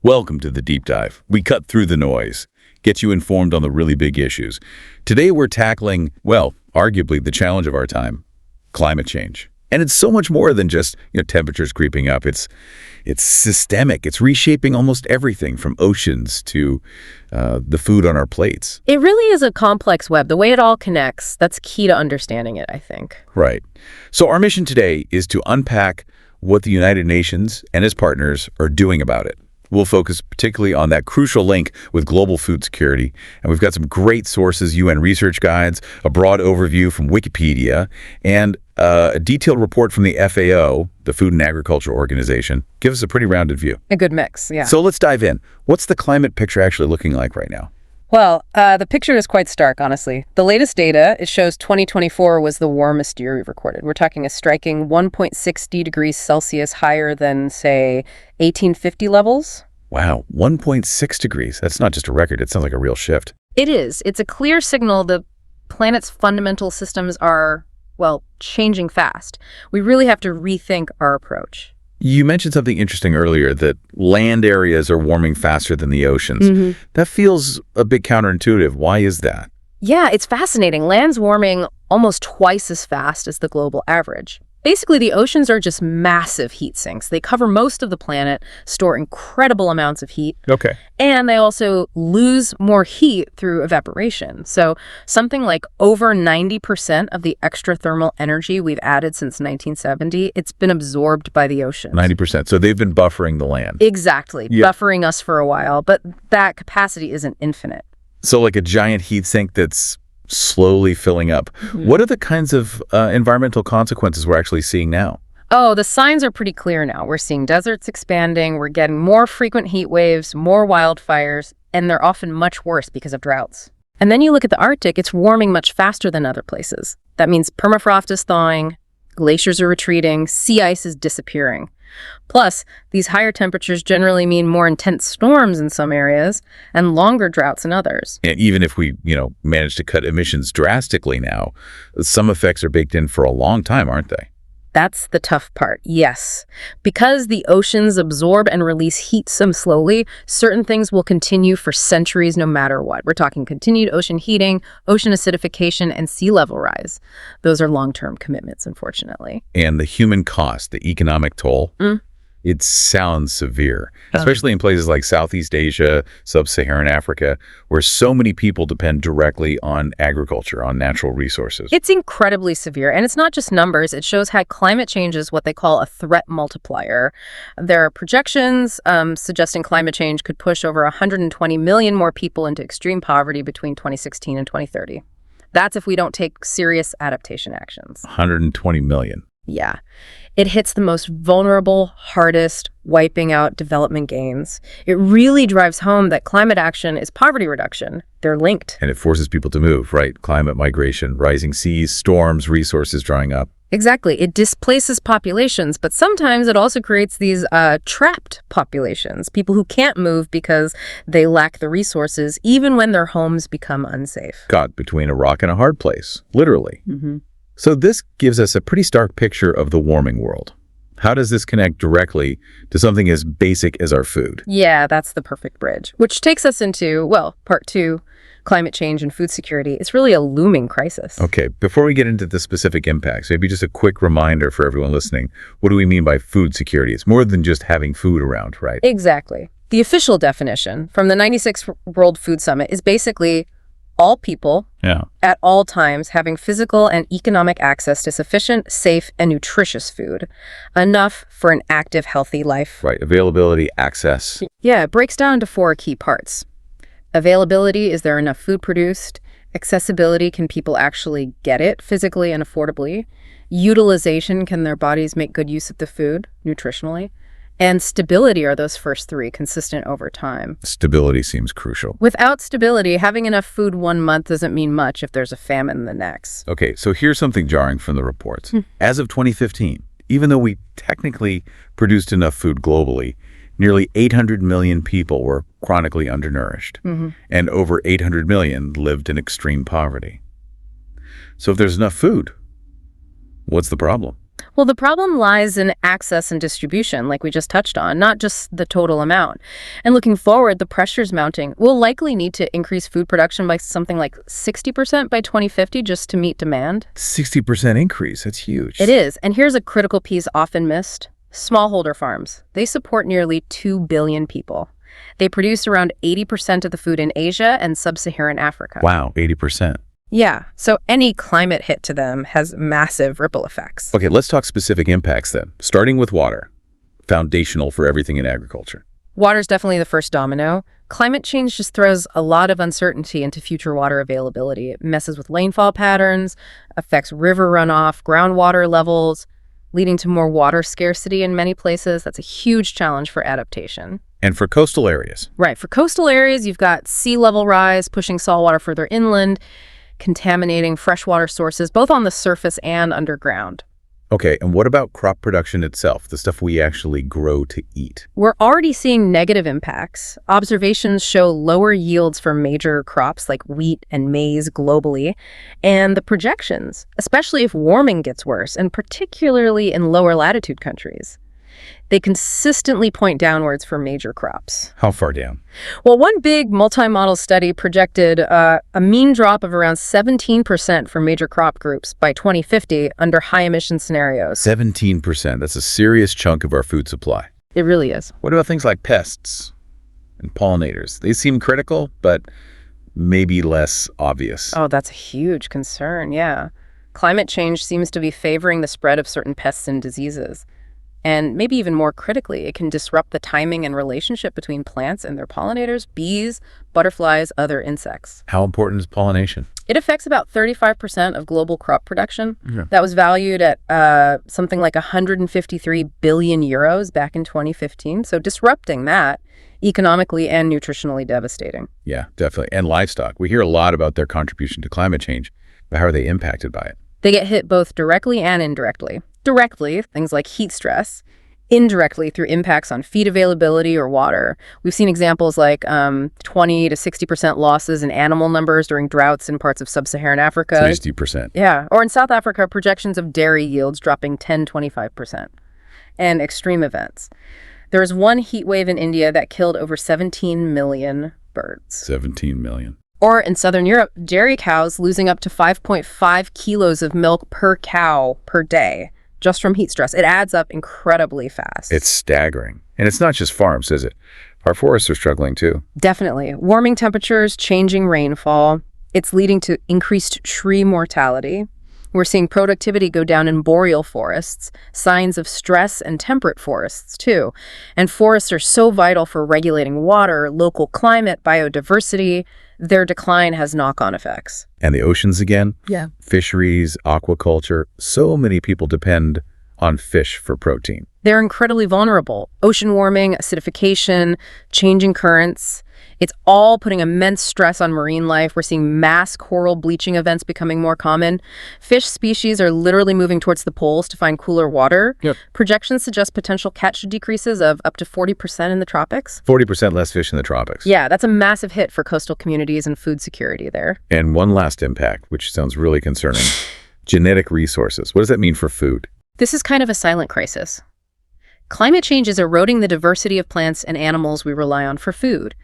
Welcome to the Deep Dive. We cut through the noise, get you informed on the really big issues. Today we're tackling, well, arguably the challenge of our time, climate change. And it's so much more than just, temperatures creeping up. It's systemic. It's reshaping almost everything from oceans to the food on our plates. It really is a complex web. The way it all connects, that's key to understanding it, I think. Right. So our mission today is to unpack what the United Nations and its partners are doing about it. We'll focus particularly on that crucial link with global food security. And we've got some great sources, UN research guides, a broad overview from Wikipedia, and a detailed report from the FAO, the Food and Agriculture Organization. Give us a pretty rounded view. A good mix, yeah. So let's dive in. What's the climate picture actually looking like right now? Well, the picture is quite stark, honestly. The latest data, it shows 2024 was the warmest year we've recorded. We're talking a striking 1.60 degrees Celsius higher than, say, 1850 levels. Wow, 1.6 degrees. That's not just a record. It sounds like a real shift. It is. It's a clear signal the planet's fundamental systems are, well, changing fast. We really have to rethink our approach. You mentioned something interesting earlier, that land areas are warming faster than the oceans. That feels a bit counterintuitive. Why is that? Yeah, it's fascinating. Land's warming almost twice as fast as the global average. Basically, the oceans are just massive heat sinks. They cover most of the planet, store incredible amounts of heat. Okay. And they also lose more heat through evaporation. So something like over 90% of the extra thermal energy we've added since 1970, it's been absorbed by the oceans. 90%. So they've been buffering the land. Exactly. Yeah. Buffering us for a while. But that capacity isn't infinite. So like a giant heat sink that's slowly filling up. What are the kinds of environmental consequences we're actually seeing now? Oh, the signs are pretty clear now. We're seeing deserts expanding, we're getting more frequent heat waves, more wildfires, and they're often much worse because of droughts. And then you look at the Arctic, it's warming much faster than other places. That means permafrost is thawing, glaciers are retreating, sea ice is disappearing. Plus, these higher temperatures generally mean more intense storms in some areas and longer droughts in others. And even if we, manage to cut emissions drastically now, some effects are baked in for a long time, aren't they? That's the tough part, yes. Because the oceans absorb and release heat so slowly, certain things will continue for centuries no matter what. We're talking continued ocean heating, ocean acidification, and sea level rise. Those are long-term commitments, unfortunately. And the human cost, the economic toll, it sounds severe, especially in places like Southeast Asia, Sub-Saharan Africa, where so many people depend directly on agriculture, on natural resources. It's incredibly severe, and it's not just numbers. It shows how climate change is what they call a threat multiplier. There are projections suggesting climate change could push over 120 million more people into extreme poverty between 2016 and 2030. That's if we don't take serious adaptation actions. 120 million. Yeah. It hits the most vulnerable, hardest, wiping out development gains. It really drives home that climate action is poverty reduction. They're linked. And it forces people to move, right? Climate migration, rising seas, storms, resources drying up. Exactly. It displaces populations, but sometimes it also creates these trapped populations, people who can't move because they lack the resources, even when their homes become unsafe. Caught between a rock and a hard place, literally. So this gives us a pretty stark picture of the warming world. How does this connect directly to something as basic as our food? Yeah, that's the perfect bridge, which takes us into, well, part two, climate change and food security. It's really a looming crisis. Okay, before we get into the specific impacts, maybe just a quick reminder for everyone listening. What do we mean by food security? It's more than just having food around, right? Exactly. The official definition from the 96th World Food Summit is basically all people at all times having physical and economic access to sufficient, safe, and nutritious food, enough for an active, healthy life. Right, availability, access. Yeah, it breaks down into four key parts. Availability, is there enough food produced? Accessibility, can people actually get it physically and affordably? Utilization, can their bodies make good use of the food nutritionally? And stability are those first three, consistent over time. Stability seems crucial. Without stability, having enough food one month doesn't mean much if there's a famine the next. Okay, so here's something jarring from the reports. As of 2015, even though we technically produced enough food globally, nearly 800 million people were chronically undernourished, and over 800 million lived in extreme poverty. So if there's enough food, what's the problem? Well, the problem lies in access and distribution, like we just touched on, not just the total amount. And looking forward, the pressures mounting. We'll likely need to increase food production by something like 60% by 2050 just to meet demand. 60% increase. That's huge. It is. And here's a critical piece often missed. Smallholder farms. They support nearly 2 billion people. They produce around 80% of the food in Asia and sub-Saharan Africa. Wow, 80%. Yeah, so any climate hit to them has massive ripple effects. Okay, let's talk specific impacts then, starting with water, foundational for everything in agriculture. Water's definitely the first domino. Climate change just throws a lot of uncertainty into future water availability. It messes with rainfall patterns, affects river runoff, groundwater levels, leading to more water scarcity in many places. That's a huge challenge for adaptation. And for coastal areas? Right, for coastal areas, you've got sea level rise, pushing saltwater further inland, contaminating freshwater sources, both on the surface and underground. Okay, and what about crop production itself, the stuff we actually grow to eat? We're already seeing negative impacts. Observations show lower yields for major crops like wheat and maize globally, and the projections, especially if warming gets worse, and particularly in lower latitude countries, they consistently point downwards for major crops. How far down? Well, one big multi-model study projected a mean drop of around 17% for major crop groups by 2050 under high-emission scenarios. 17%. That's a serious chunk of our food supply. It really is. What about things like pests and pollinators? They seem critical, but maybe less obvious. Oh, that's a huge concern, yeah. Climate change seems to be favoring the spread of certain pests and diseases. And maybe even more critically, it can disrupt the timing and relationship between plants and their pollinators, bees, butterflies, other insects. How important is pollination? It affects about 35% of global crop production. Yeah. That was valued at something like 153 billion euros back in 2015. So disrupting that economically and nutritionally devastating. Yeah, definitely. And livestock. We hear a lot about their contribution to climate change, but how are they impacted by it? They get hit both directly and indirectly. Directly, things like heat stress. Indirectly, through impacts on feed availability or water. We've seen examples like 20 to 60% losses in animal numbers during droughts in parts of sub-Saharan Africa. 60%. Yeah, or in South Africa, projections of dairy yields dropping 10-25%. And extreme events. There was one heat wave in India that killed over 17 million birds. 17 million. Or in Southern Europe, dairy cows losing up to 5.5 kilos of milk per cow per day. Just from heat stress. It adds up incredibly fast. It's staggering. And it's not just farms, is it? Our forests are struggling too. Definitely. Warming temperatures, changing rainfall. It's leading to increased tree mortality. We're seeing productivity go down in boreal forests, signs of stress and temperate forests too. And forests are so vital for regulating water, local climate, biodiversity. Their decline has knock-on effects. And the oceans again? Yeah. Fisheries, aquaculture. So many people depend on fish for protein. They're incredibly vulnerable. Ocean warming, acidification, changing currents. It's all putting immense stress on marine life. We're seeing mass coral bleaching events becoming more common. Fish species are literally moving towards the poles to find cooler water. Yep. Projections suggest potential catch decreases of up to 40% in the tropics. 40% less fish in the tropics. Yeah, that's a massive hit for coastal communities and food security there. And one last impact, which sounds really concerning. Genetic resources. What does that mean for food? This is kind of a silent crisis. Climate change is eroding the diversity of plants and animals we rely on for food.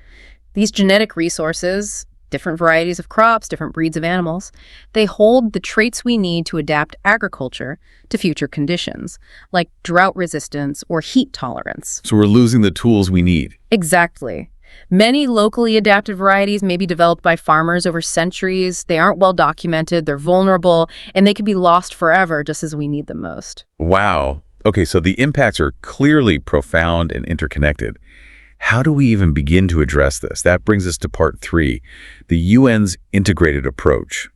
These genetic resources, different varieties of crops, different breeds of animals, they hold the traits we need to adapt agriculture to future conditions, like drought resistance or heat tolerance. So we're losing the tools we need. Exactly. Many locally adapted varieties may be developed by farmers over centuries. They aren't well documented, they're vulnerable, and they could be lost forever just as we need them most. Wow. Okay, so the impacts are clearly profound and interconnected. How do we even begin to address this? That brings us to part 3, the UN's integrated approach.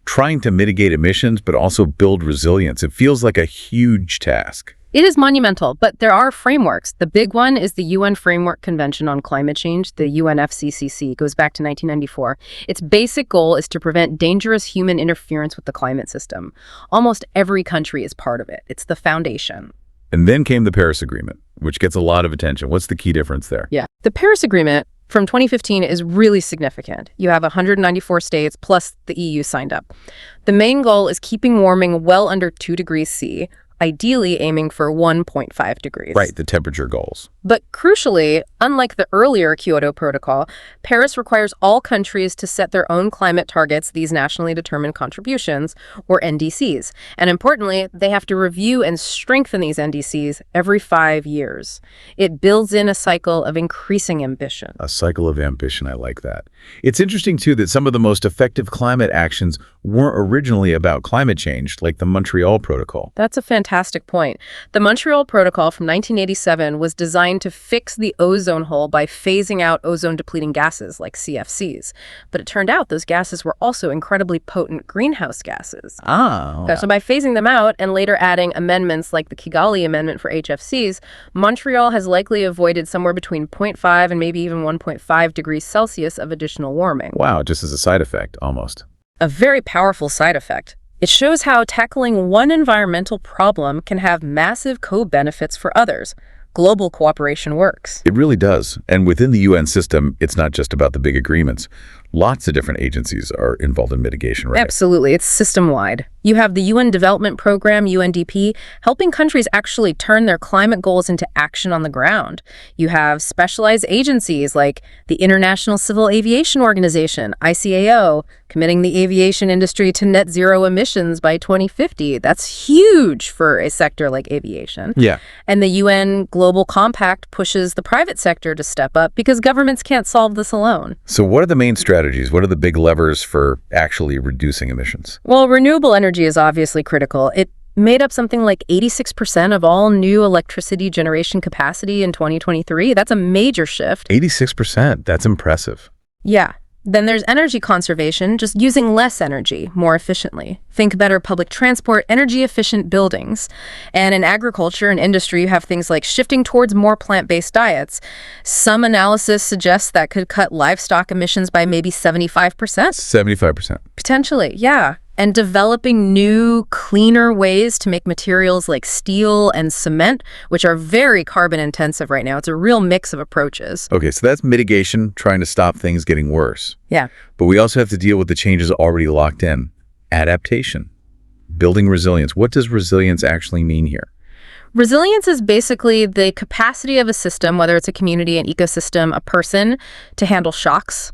Trying to mitigate emissions, but also build resilience. It feels like a huge task. It is monumental, but there are frameworks. The big one is the UN Framework Convention on Climate Change, the UNFCCC. It goes back to 1994. Its basic goal is to prevent dangerous human interference with the climate system. Almost every country is part of it. It's the foundation. And then came the Paris Agreement, which gets a lot of attention. What's the key difference there? Yeah. The Paris Agreement from 2015 is really significant. You have 194 states plus the EU signed up. The main goal is keeping warming well under 2 degrees C, ideally aiming for 1.5 degrees. Right, the temperature goals. But crucially, unlike the earlier Kyoto Protocol, Paris requires all countries to set their own climate targets, these nationally determined contributions, or NDCs. And importantly, they have to review and strengthen these NDCs every 5 years. It builds in a cycle of increasing ambition. A cycle of ambition, I like that. It's interesting, too, that some of the most effective climate actions weren't originally about climate change, like the Montreal Protocol. That's a fantastic point. The Montreal Protocol from 1987 was designed to fix the ozone hole by phasing out ozone-depleting gases like CFCs. But it turned out those gases were also incredibly potent greenhouse gases. So by phasing them out and later adding amendments like the Kigali Amendment for HFCs, Montreal has likely avoided somewhere between 0.5 and maybe even 1.5 degrees Celsius of additional warming. Wow, just as a side effect, almost. A very powerful side effect. It shows how tackling one environmental problem can have massive co-benefits for others. Global cooperation works. It really does. And within the UN system, it's not just about the big agreements. Lots of different agencies are involved in mitigation, right? Absolutely. It's system-wide. You have the UN Development Program, UNDP, helping countries actually turn their climate goals into action on the ground. You have specialized agencies like the International Civil Aviation Organization, ICAO, committing the aviation industry to net zero emissions by 2050. That's huge for a sector like aviation. Yeah. And the UN Global Compact pushes the private sector to step up because governments can't solve this alone. So what are the main strategies? What are the big levers for actually reducing emissions? Well, renewable energy is obviously critical. It made up something like 86% of all new electricity generation capacity in 2023. That's a major shift. 86%. That's impressive. Yeah. Then there's energy conservation, just using less energy more efficiently. Think better public transport, energy-efficient buildings. And in agriculture and industry, you have things like shifting towards more plant-based diets. Some analysis suggests that could cut livestock emissions by maybe 75%. 75%. Potentially, yeah. And developing new, cleaner ways to make materials like steel and cement, which are very carbon intensive right now. It's a real mix of approaches. Okay, so that's mitigation, trying to stop things getting worse. Yeah. But we also have to deal with the changes already locked in. Adaptation, building resilience. What does resilience actually mean here? Resilience is basically the capacity of a system, whether it's a community, an ecosystem, a person, to handle shocks,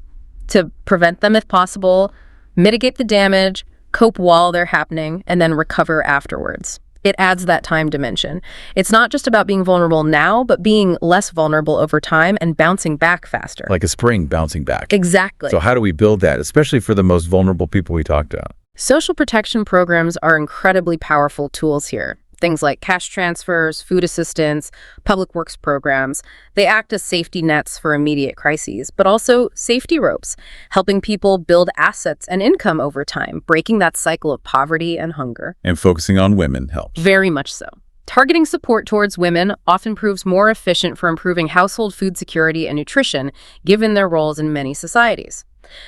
to prevent them if possible, mitigate the damage, cope while they're happening, and then recover afterwards. It adds that time dimension. It's not just about being vulnerable now, but being less vulnerable over time and bouncing back faster. Like a spring bouncing back. Exactly. So how do we build that, especially for the most vulnerable people we talked about? Social protection programs are incredibly powerful tools here. Things like cash transfers, food assistance, public works programs. They act as safety nets for immediate crises, but also safety ropes, helping people build assets and income over time, breaking that cycle of poverty and hunger. And focusing on women helps. Very much so. Targeting support towards women often proves more efficient for improving household food security and nutrition, given their roles in many societies.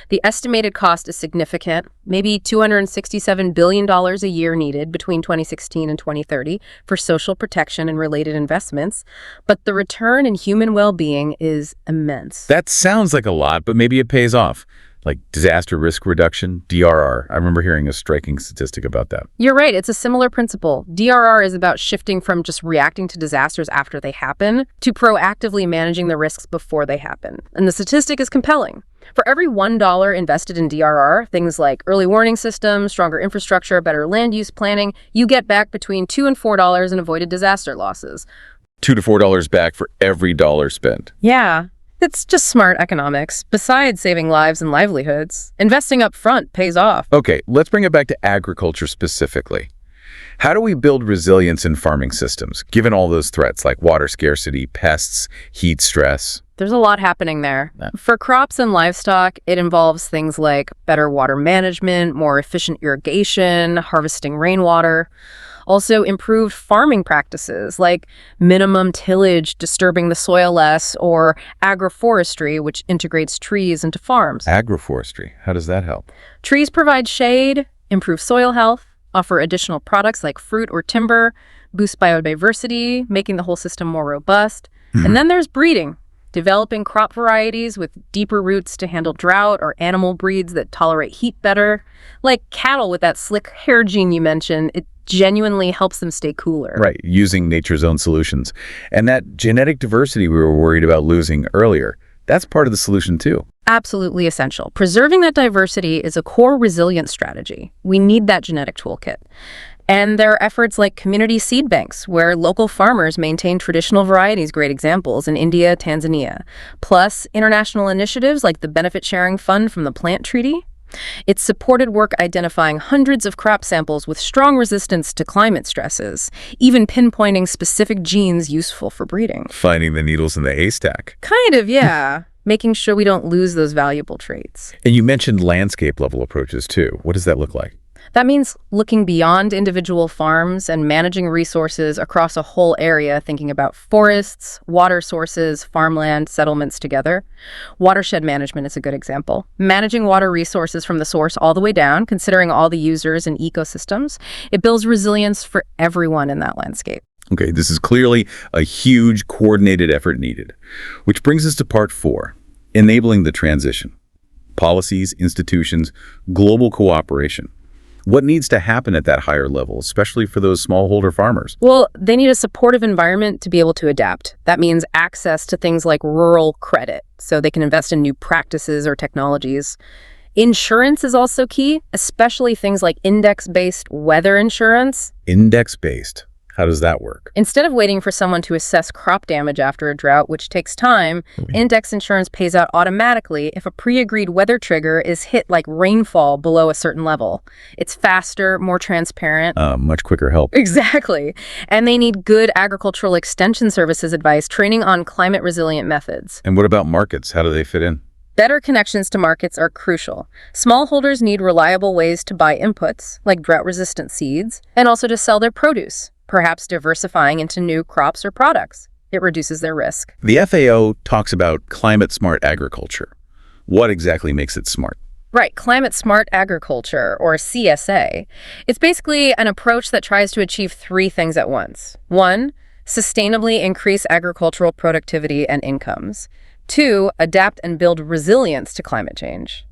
The estimated cost is significant, maybe $267 billion a year needed between 2016 and 2030 for social protection and related investments, but the return in human well-being is immense. That sounds like a lot, but maybe it pays off. Like disaster risk reduction, DRR. I remember hearing a striking statistic about that. You're right. It's a similar principle. DRR is about shifting from just reacting to disasters after they happen to proactively managing the risks before they happen. And the statistic is compelling. For every $1 invested in DRR, things like early warning systems, stronger infrastructure, better land use planning, you get back between $2 and $4 in avoided disaster losses. $2 to $4 back for every dollar spent. Yeah. It's just smart economics. Besides saving lives and livelihoods, investing up front pays off. Okay, let's bring it back to agriculture specifically. How do we build resilience in farming systems, given all those threats like water scarcity, pests, heat stress? There's a lot happening there. Yeah. For crops and livestock, it involves things like better water management, more efficient irrigation, harvesting rainwater. Also, improved farming practices like minimum tillage, disturbing the soil less, or agroforestry, which integrates trees into farms. Agroforestry, how does that help? Trees provide shade, improve soil health, offer additional products like fruit or timber, boost biodiversity, making the whole system more robust. And then there's breeding. developing crop varieties with deeper roots to handle drought or animal breeds that tolerate heat better. Like cattle with that slick hair gene you mentioned, it genuinely helps them stay cooler. Right, using nature's own solutions. And that genetic diversity we were worried about losing earlier, that's part of the solution too. Absolutely essential. Preserving that diversity is a core resilience strategy. We need that genetic toolkit. And there are efforts like community seed banks, where local farmers maintain traditional varieties, great examples, in India, Tanzania. Plus, international initiatives like the Benefit Sharing Fund from the Plant Treaty. It's supported work identifying hundreds of crop samples with strong resistance to climate stresses, even pinpointing specific genes useful for breeding. Finding the needles in the haystack. Kind of, yeah. Making sure we don't lose those valuable traits. And you mentioned landscape-level approaches too. What does that look like? That means looking beyond individual farms and managing resources across a whole area, thinking about forests, water sources, farmland, settlements together. Watershed management is a good example. Managing water resources from the source all the way down, considering all the users and ecosystems, it builds resilience for everyone in that landscape. Okay, this is clearly a huge coordinated effort needed, which brings us to part 4, enabling the transition. Policies, institutions, global cooperation. What needs to happen at that higher level, especially for those smallholder farmers? Well, they need a supportive environment to be able to adapt. That means access to things like rural credit, so they can invest in new practices or technologies. Insurance is also key, especially things like index-based weather insurance. Index-based. How does that work? Instead of waiting for someone to assess crop damage after a drought, which takes time, index insurance pays out automatically if a pre-agreed weather trigger is hit, like rainfall below a certain level. It's faster, more transparent. Much quicker help. Exactly. And they need good agricultural extension services advice, training on climate-resilient methods. And what about markets? How do they fit in? Better connections to markets are crucial. Smallholders need reliable ways to buy inputs, like drought-resistant seeds, and also to sell their produce, perhaps diversifying into new crops or products. It reduces their risk. The FAO talks about climate-smart agriculture. What exactly makes it smart? Right, climate-smart agriculture, or CSA. It's basically an approach that tries to achieve 3 things at once. 1, sustainably increase agricultural productivity and incomes. 2, adapt and build resilience to climate change.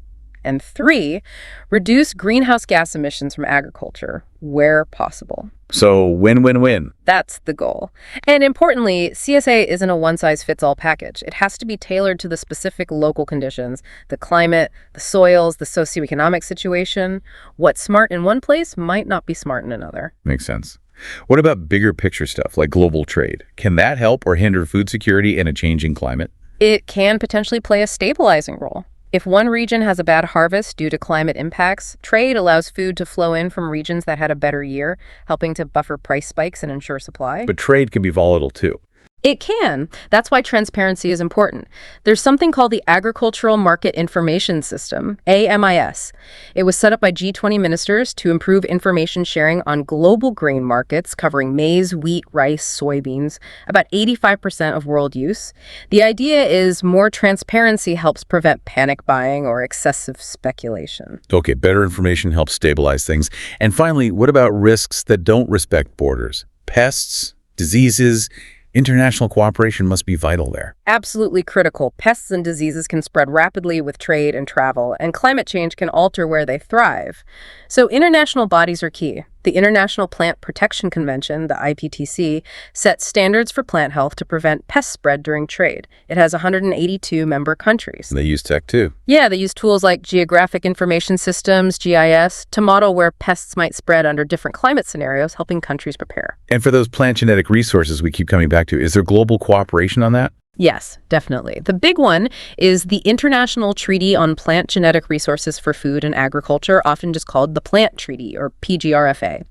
And 3, reduce greenhouse gas emissions from agriculture where possible. So win-win-win. That's the goal. And importantly, CSA isn't a one-size-fits-all package. It has to be tailored to the specific local conditions, the climate, the soils, the socioeconomic situation. What's smart in one place might not be smart in another. Makes sense. What about bigger picture stuff like global trade? Can that help or hinder food security in a changing climate? It can potentially play a stabilizing role. If one region has a bad harvest due to climate impacts, trade allows food to flow in from regions that had a better year, helping to buffer price spikes and ensure supply. But trade can be volatile too. It can. That's why transparency is important. There's something called the Agricultural Market Information System, AMIS. It was set up by G20 ministers to improve information sharing on global grain markets covering maize, wheat, rice, soybeans, about 85% of world use. The idea is more transparency helps prevent panic buying or excessive speculation. Okay, better information helps stabilize things. And finally, what about risks that don't respect borders? Pests, diseases. International cooperation must be vital there. Absolutely critical. Pests and diseases can spread rapidly with trade and travel, and climate change can alter where they thrive. So international bodies are key. The International Plant Protection Convention, the IPTC, sets standards for plant health to prevent pest spread during trade. It has 182 member countries. They use tech too. Yeah, they use tools like Geographic Information Systems, GIS, to model where pests might spread under different climate scenarios, helping countries prepare. And for those plant genetic resources we keep coming back to, is there global cooperation on that? Yes, definitely. The big one is the International Treaty on Plant Genetic Resources for Food and Agriculture, often just called the Plant Treaty, or PGRFA.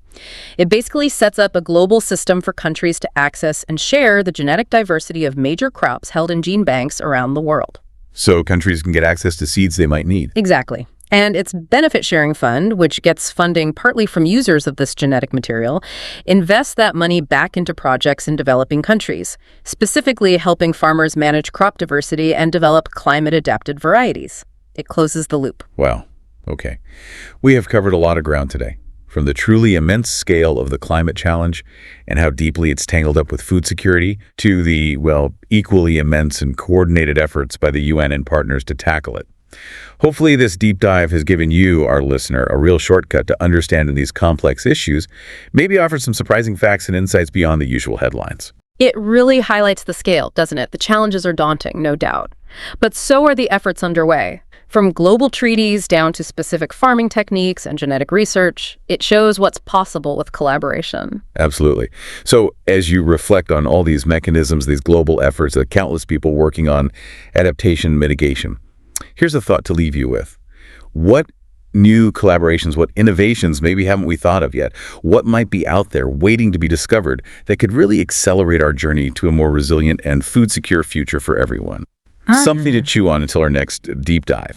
It basically sets up a global system for countries to access and share the genetic diversity of major crops held in gene banks around the world. So countries can get access to seeds they might need. Exactly. And its Benefit Sharing Fund, which gets funding partly from users of this genetic material, invests that money back into projects in developing countries, specifically helping farmers manage crop diversity and develop climate-adapted varieties. It closes the loop. Wow. Okay. We have covered a lot of ground today. from the truly immense scale of the climate challenge and how deeply it's tangled up with food security to the, well, equally immense and coordinated efforts by the UN and partners to tackle it. Hopefully, this deep dive has given you, our listener, a real shortcut to understanding these complex issues, maybe offer some surprising facts and insights beyond the usual headlines. It really highlights the scale, doesn't it? The challenges are daunting, no doubt. But so are the efforts underway. From global treaties down to specific farming techniques and genetic research, it shows what's possible with collaboration. Absolutely. So as you reflect on all these mechanisms, these global efforts, the countless people working on adaptation mitigation, here's a thought to leave you with. What new collaborations, what innovations maybe haven't we thought of yet? What might be out there waiting to be discovered that could really accelerate our journey to a more resilient and food-secure future for everyone? Something to chew on until our next deep dive.